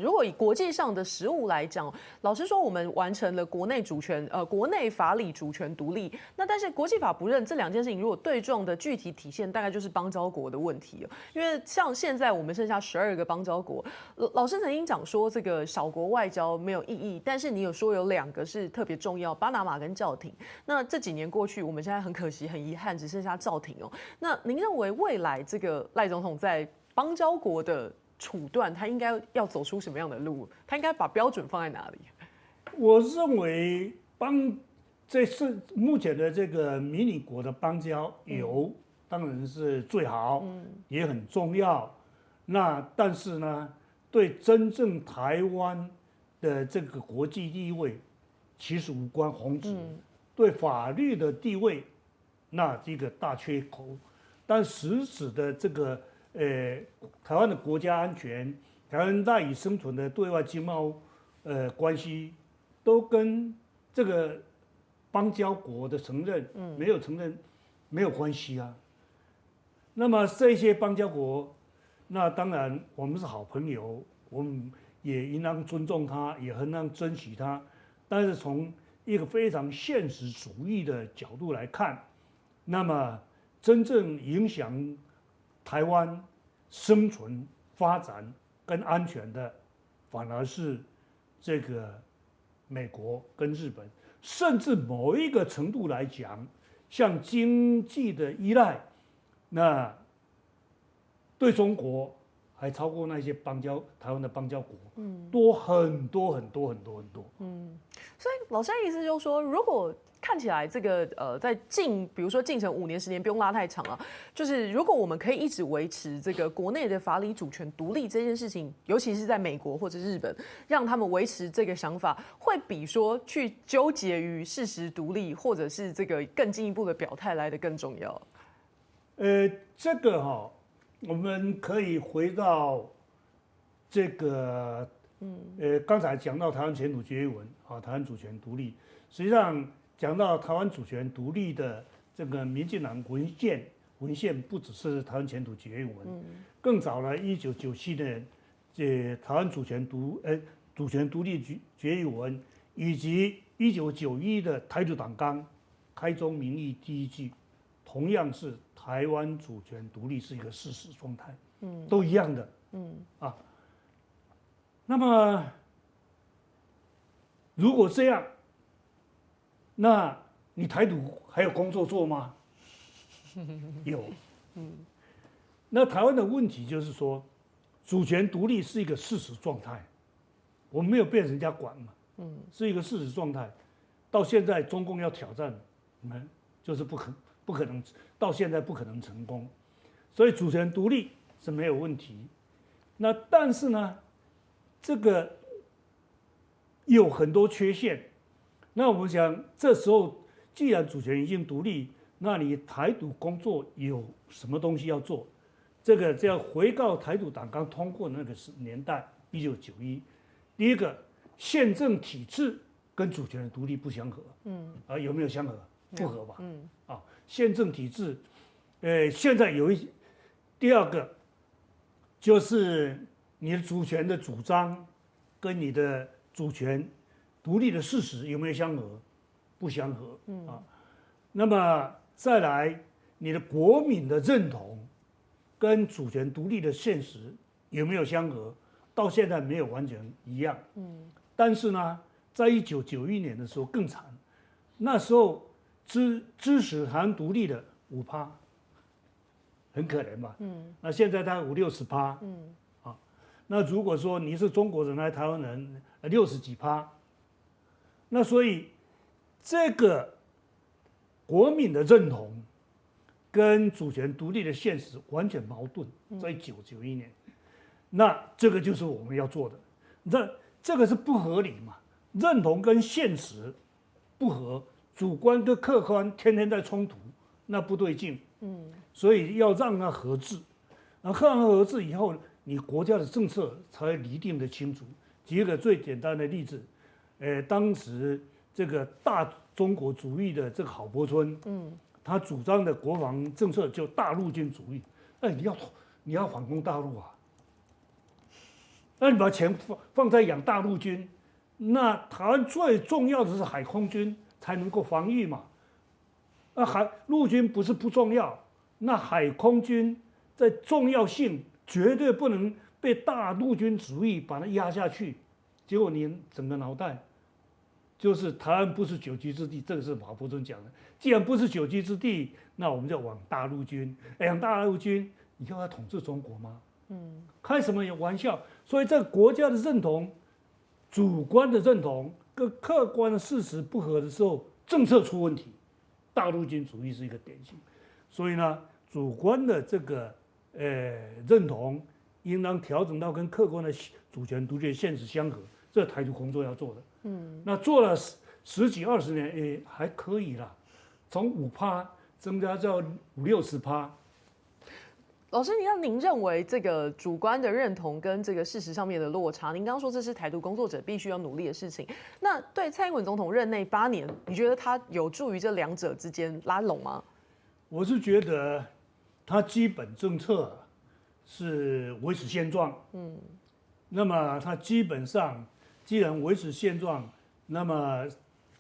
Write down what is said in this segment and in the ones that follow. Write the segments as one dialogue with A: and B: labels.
A: 如果以国际上的实务来讲，老实说，我们完成了国内法理主权独立，那但是国际法不认这两件事情，如果对撞的具体体现，大概就是邦交国的问题了。因为像现在我们剩下12个邦交国，老师曾经讲说这个小国外交没有意义，但是你有说有2个是特别重要，巴拿马跟教廷。那这几年过去，我们现在很可惜、很遗憾，只剩下教廷哦。那您认为未来这个赖总统在邦交国的处断，他应该要走出什么样的路？他应该把标准放在哪里？
B: 我认为这是目前的这个迷你国的邦交当然是最好，也很重要。但是呢，对真正台湾的这个国际地位，其实无关宏旨。对法律的地位，那这个大缺口。但实质的这个台湾的国家安全，台湾赖以生存的对外经贸关系，都跟这个邦交国的承认没有承认没有关系啊。那么这些邦交国，那当然我们是好朋友，我们也应当尊重他，也应当珍惜他。但是从一个非常现实主义的角度来看，那么真正影响台湾生存、发展跟安全的，反而是这个美国跟日本，甚至某一个程度来讲，像经济的依赖，那对中国还超过那些台湾的邦交国，多很多很多很多很多。
A: 所以老师的意思就是说，如果看起来这个比如说进程5年10年不用拉太长了，就是如果我们可以一直维持这个国内的法理主权独立这件事情，尤其是在美国或者日本，让他们维持这个想法，会比说去纠结于事实独立或者是这个更进一步的表态来得更重要。
B: 这个我们可以回到这个刚才讲到台湾前途决议文台湾主权独立，实际上讲到台湾主权独立的这个民进党文献不只是台湾前途决议文，更早了1997年台湾主权独立决议文，以及1991的台独党纲开宗明义第1句，同样是台湾主权独立是一个事实状态，都一样的，那么如果这样，那你台独还有工作做吗？有，那台湾的问题就是说，主权独立是一个事实状态，我们没有被人家管嘛，是一个事实状态。到现在中共要挑战，就是不可能，到现在不可能成功，所以主权独立是没有问题。那但是呢，这个有很多缺陷。那我们想，这时候既然主权已经独立，那你台独工作有什么东西要做？这个就要回到台独党纲通过那个年代，1991。第一个，宪政体制跟主权的独立不相合，有没有相合？不合吧？宪政体制，现在有第二个，就是你的主权的主张跟你的主权独立的事实有没有相合？不相合那么再来，你的国民的认同跟主权独立的现实有没有相合？到现在没有完全一样。但是呢，在1991年的时候更惨，那时候支持台湾独立的5%，很可怜吧？那现在大概50-60%。那如果说你是中国人还是台湾人，60几%。那所以这个国民的认同跟主权独立的现实完全矛盾，在1991年，那这个就是我们要做的。这个是不合理嘛？认同跟现实不合，主观跟客观天天在冲突，那不对劲。所以要让它合致，然后让它合致以后，你国家的政策才会拟定得清楚。举一个最简单的例子，当时这个大中国主义的这个郝柏村，他主张的国防政策就大陆军主义。你要反攻大陆啊？那你把钱放在养大陆军，那台湾最重要的是海空军才能够防御嘛。陆军不是不重要，那海空军在重要性绝对不能被大陆军主义把它压下去。结果你整个脑袋就是台湾不是九级之地，这个是马伯骋讲的。既然不是九级之地，那我们就往大陆军，养大陆军，你就要统治中国吗？开什么玩笑？所以这个国家的认同，主观的认同跟客观的事实不合的时候，政策出问题。大陆军主义是一个典型，所以呢，主观的这个认同应当调整到跟客观的主权独立现实相合，这台独工作要做的。那做了十几20年，还可以啦，从5%增加到50-60%。
A: 老师，您认为这个主观的认同跟这个事实上面的落差，您刚刚说这是台独工作者必须要努力的事情。那对蔡英文总统任内8年，你觉得他有助于这两者之间拉拢吗？
B: 我是觉得他基本政策是维持现状，那么他基本上既然维持现状，那么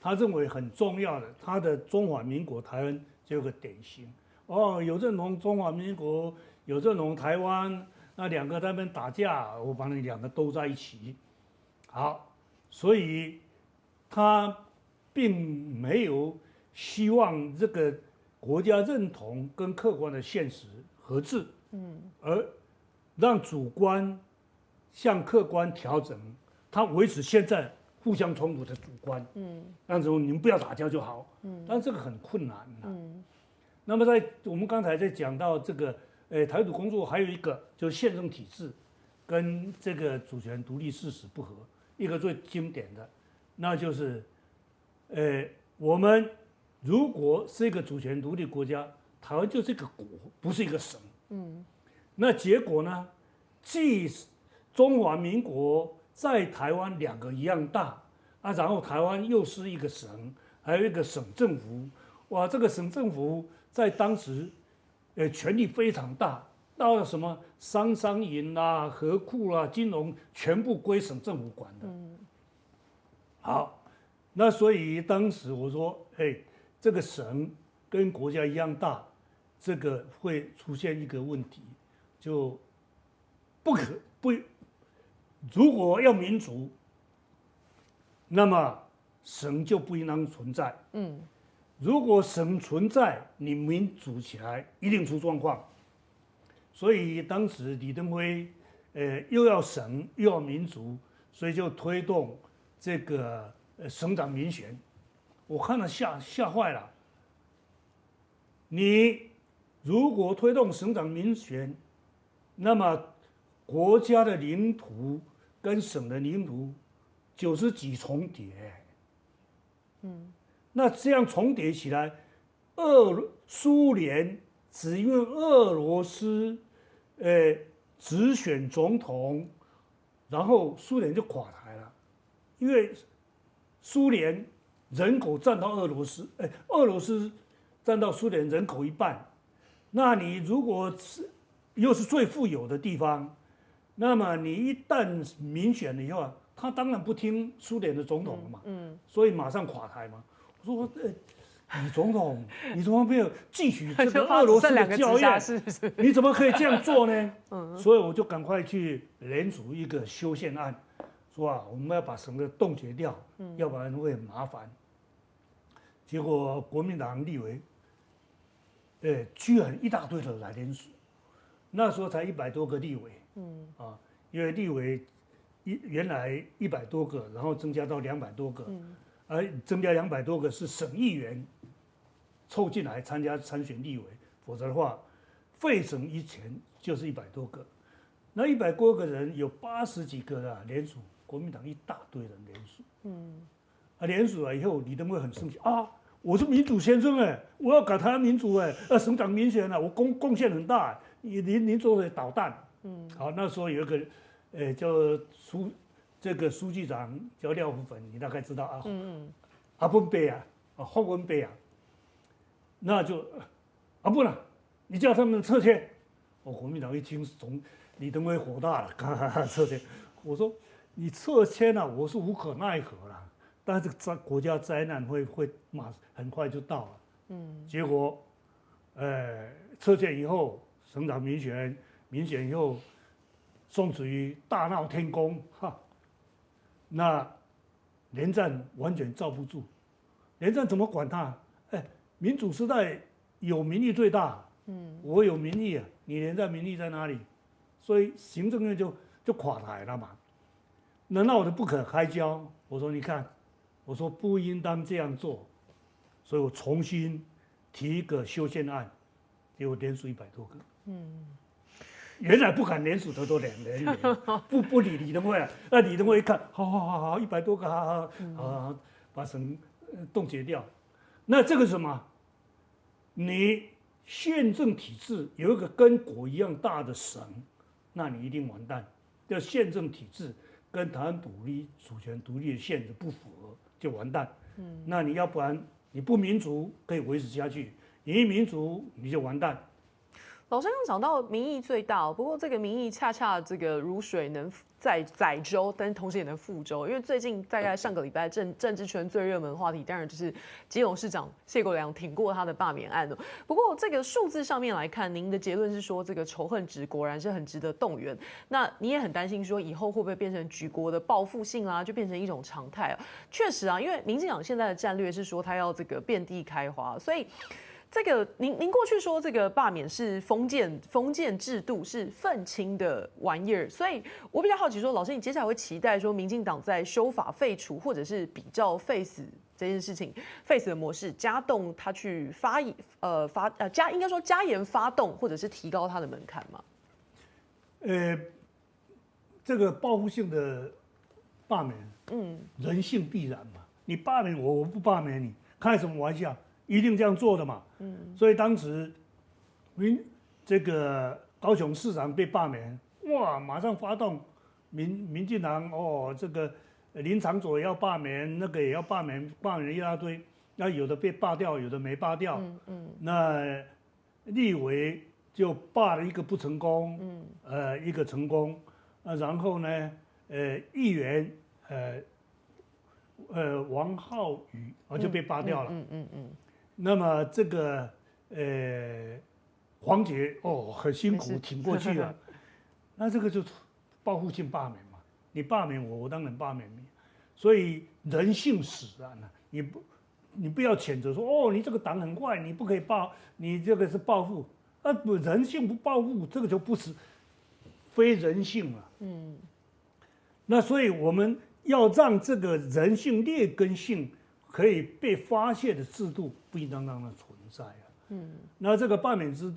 B: 他认为很重要的，他的中华民国台湾就有个典型有认同中华民国，有认同台湾，那两个在那边打架，我把你两个都在一起，好，所以他并没有希望这个国家认同跟客观的现实合致，而让主观向客观调整，他维持现在互相冲突的主观，那时候你们不要打架就好，但这个很困难那么我们刚才在讲到这个，台独工作还有一个就是宪政体制跟这个主权独立事实不合，一个最经典的，那就是，我们如果是一个主权独立国家，台湾就是一个国，不是一个省，那结果呢，既中华民国在台湾两个一样大然后台湾又是一个省，还有一个省政府，哇，这个省政府在当时，权力非常大，到了什么商银啦、河库啦、金融，全部归省政府管的。好，那所以当时我说，这个省跟国家一样大，这个会出现一个问题，就如果要民主，那么省就不应当存在。如果省存在，你民主起来一定出状况。所以当时李登辉，又要省又要民主，所以就推动这个省长民选。我看了吓坏了。你如果推动省长民选，那么国家的领土跟省的领土90几重叠。那这样重叠起来，苏联只因为俄罗斯，直选总统，然后苏联就垮台了，因为苏联人口占到俄罗斯，俄罗斯占到苏联人口1半，那你如果又是最富有的地方，那么你一旦民选了以后他当然不听苏联的总统了嘛，所以马上垮台嘛。我说，李总统，你怎么没有继续这个俄罗斯的教育？你怎么可以这样做呢？所以我就赶快去联署一个修宪案，说我们要把省的冻结掉，要不然会很麻烦。结果国民党立委，居然一大堆的来联署，那时候才100多个立委，因为立委原来100多个，然后增加到200多个。而增加200多个是省议员凑进来参选立委，否则的话，废省以前就是100多个，那100多个人有80几个联署，国民党一大堆人联署，联署了以后，李登辉很生气我是民主先生我要搞台湾民主省长民选我贡献很大，您做的捣蛋，好，那时候有一个叫这个书记长叫廖福粉，你大概知道阿文贝霍文贝那就不了，你叫他们撤迁。国民党一听，李登辉火大了，撤迁。我说你撤迁了，我是无可奈何啦。但是国家灾难会很快就到了。结果，撤迁以后，省长民选以后，宋楚瑜大闹天宫，那连战完全罩不住。连战怎么管他？民主时代有民意最大。我有民意啊，你连战民意在哪里？所以行政院就垮台了嘛。难道我就不可开交？我说你看，我说不应当这样做，所以我重新提一个修宪案，结果连署100多个。原来不敢连署的都连，不理李登辉啊。那李登辉一看，好，100多个，好，把省冻结掉。那这个是什么？你宪政体制有一个跟国一样大的省，那你一定完蛋。叫宪政体制跟台湾主权独立的宪制不符合，就完蛋。那你要不然你不民主可以维持下去，你一民主你就完蛋。
A: 老师刚讲到民意最大，不过这个民意恰恰这个如水能载舟，但同时也能覆舟。因为最近大概上个礼拜政治圈最热门的话题，当然就是基隆市长谢国良挺过他的罢免案。不过这个数字上面来看，您的结论是说这个仇恨值果然是很值得动员。那你也很担心说以后会不会变成举国的报复性啊，就变成一种常态啊？确实啊，因为民进党现在的战略是说他要这个遍地开花，所以。这个您过去说这个罢免是封建制度是愤青的玩意儿，所以我比较好奇说，老师你接下来会期待说，民进党在修法废除或者是比照 face 这件事情 face 的模式，加动他去应该说加严发动或者是提高他的门槛吗？
B: 这个报复性的罢免，人性必然嘛，你罢免我，我不罢免你，开什么玩笑？一定这样做的嘛，所以当时这个高雄市长被罢免，哇，马上发动民进党这个林昶佐也要罢免，那个也要罢免，罢免一大堆，那有的被罢掉，有的没罢掉，那立委就罢了一个不成功，一个成功，然后呢，议员王浩宇就被罢掉了，那么这个黄捷很辛苦挺过去了，那这个就报复性罢免嘛，你罢免我，我当然罢免你，所以人性使然啊，你不要谴责说你这个党很坏，你不可以你这个是报复，人性不报复，这个就不是非人性了，那所以我们要让这个人性劣根性可以被发泄的制度不应当让它存在啊。那这个罢免制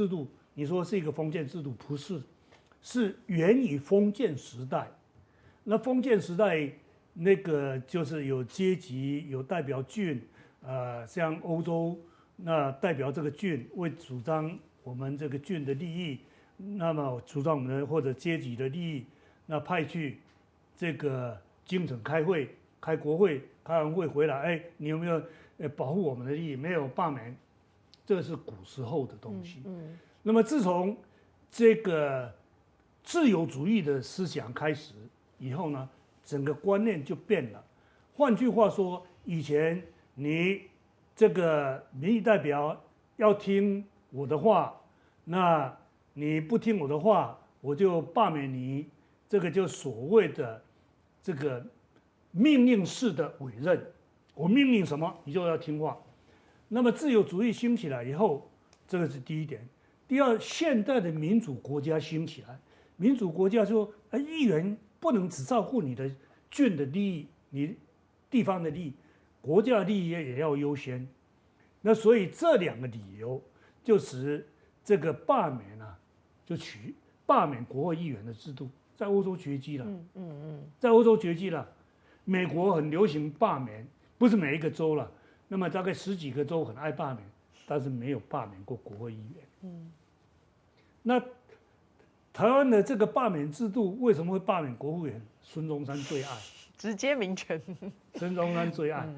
B: 度，你说是一个封建制度，不是，是源于封建时代。那封建时代那个就是有阶级，有代表郡，像欧洲那代表这个郡为主张我们这个郡的利益，那么主张我们的或者阶级的利益，那派去这个京城开会。开国会，开完会回来，你有没有保护我们的利益？没有罢免，这是古时候的东西。那么自从这个自由主义的思想开始以后呢，整个观念就变了。换句话说，以前你这个民意代表要听我的话，那你不听我的话，我就罢免你，这个就所谓的这个。命令式的委任，我命令什么你就要听话。那么自由主义兴起来以后，这个是第一点。第二，现代的民主国家兴起来，民主国家说，议员不能只照顾你的郡的利益，你地方的利益，国家的利益也要优先。那所以这两个理由就使这个罢免就取罢免国会议员的制度，在欧洲绝迹了。在欧洲绝迹了。美国很流行罢免，不是每一个州了，那么大概10几个州很爱罢免，但是没有罢免过国会议员。那台湾的这个罢免制度为什么会罢免国会议员？孙中山最爱，
A: 直接民权。
B: 孙中山最爱，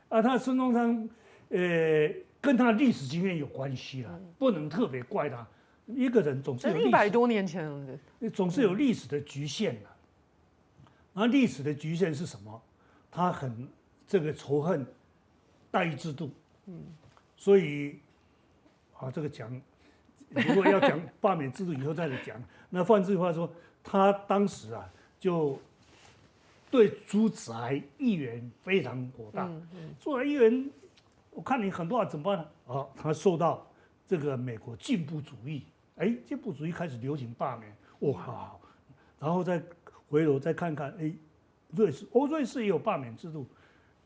B: 他孙中山跟他历史经验有关系啦，不能特别怪他。一个人总是有
A: 100多年前
B: 总是有历史的局限啦。而历史的局限是什么？他很这个仇恨代议制度，所以这个讲，如果要讲罢免制度，以后再来讲。那换句话说，他当时就对朱子癌议员非常火大。朱子癌议员，我看你很多怎么办呢？他受到这个美国进步主义，进步主义开始流行罢免，哇，然后再回头再看看，瑞士也有罢免制度。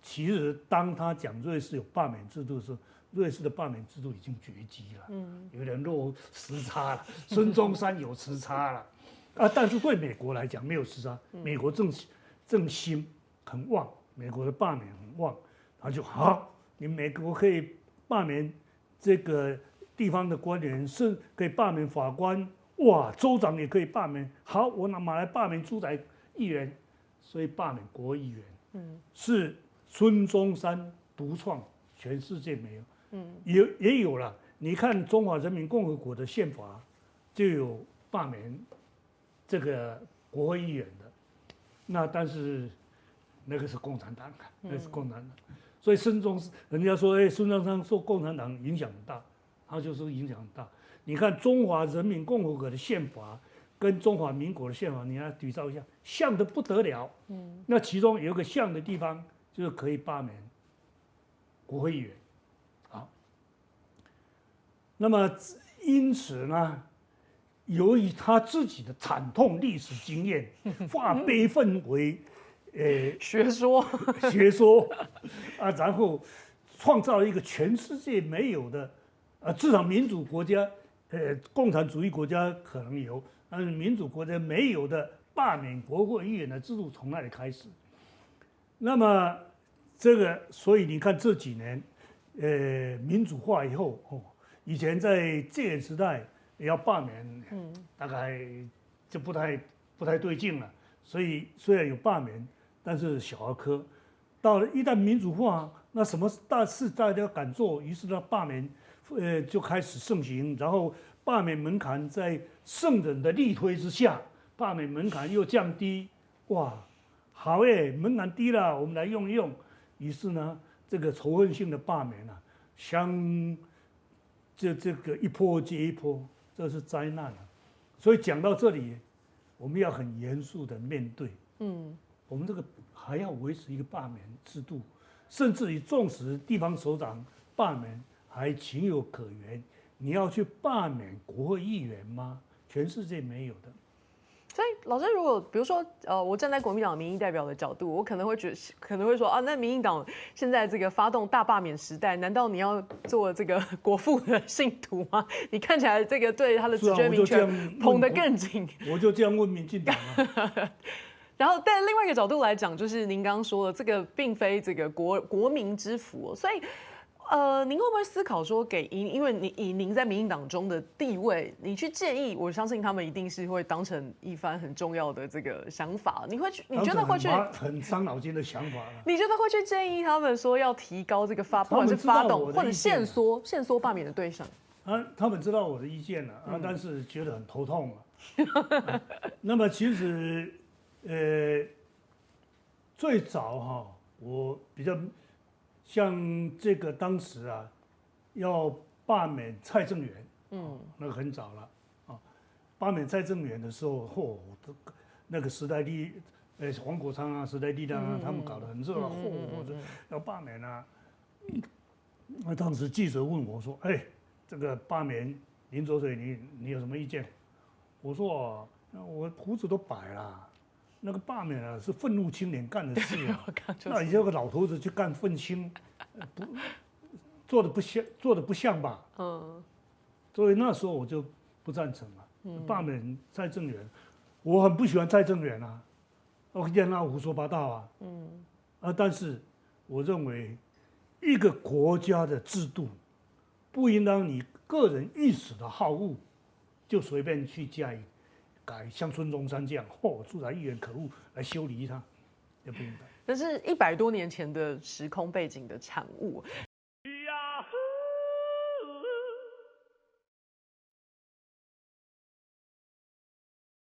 B: 其实当他讲瑞士有罢免制度的时候，瑞士的罢免制度已经绝迹了，有点落时差了。孙中山有时差了，但是对美国来讲没有时差，美国正兴很旺，美国的罢免很旺，他就好，你美国可以罢免这个地方的官员，是可以罢免法官，哇，州长也可以罢免，好，我拿来罢免朱仔议员，所以罢免国会议员，是孙中山独创，全世界没有，也有了。你看中华人民共和国的宪法就有罢免这个国会议员的，那但是那个是共产党，那是共产党，所以人家说，孙中山受共产党影响很大，他就是影响很大。你看中华人民共和国的宪法跟中华民国的宪法，你要对照一下，像的不得了。那其中有一个像的地方，就是可以罢免国会议员。好，那么因此呢，由于他自己的惨痛历史经验，化悲愤为
A: 学说
B: 然后创造一个全世界没有的，至少民主国家，共产主义国家可能有，但是民主国家没有的罢免国会议员的制度从那里开始。那么这个，所以你看这几年，民主化以后，以前在戒严时代也要罢免，大概就不太对劲了。所以虽然有罢免，但是小儿科。到了一旦民主化，那什么大事大家敢做，于是呢罢免，就开始盛行。然后罢免门槛在圣人的力推之下，罢免门槛又降低，哇，好门槛低了，我们来用一用。于是呢，这个仇恨性的罢免这个一波接一波，这是灾难了。所以讲到这里，我们要很严肃的面对，我们这个还要维持一个罢免制度，甚至于纵使地方首长罢免还情有可原，你要去罢免国会议员吗？全世界没有的。
A: 所以老师，如果比如说，我站在国民党民意代表的角度，我可能会说那民进党现在这个发动大罢免时代，难道你要做这个国父的信徒吗？你看起来这个对他的直觉民权捧得更紧。
B: 我就这样问民进党啊。
A: 然后，但另外一个角度来讲，就是您刚刚说的，这个并非这个国民之福，所以，您会不会思考说，因为您在民进党中的地位，你去建议，我相信他们一定是会当成一番很重要的这个想法。你觉得会去
B: 很伤脑筋的想法？
A: 你觉得会去建议他们说要提高这个不管是发动或者限缩罢免的对象？
B: 他们知道我的意见了但是觉得很头痛了。那么其实。最早我比较像这个当时要罢免蔡正元，那个很早了罢免蔡正元的时候，那个时代力，黄国昌时代力量他们搞得很热要罢免那当时记者问我说：“这个罢免林濁水，你有什么意见？”我说：“我胡子都白了。”那个罢免是愤怒青年干的事那你这个老头子去干愤青，做的不像吧？所以那时候我就不赞成了。罢免蔡正元，我很不喜欢蔡正元我见他胡说八道但是我认为一个国家的制度不应当你个人一时的好恶就随便去加以改，像孙中山这样，驻台议员可恶，来修理他，也不应该。
A: 那是100多年前的时空背景的产物。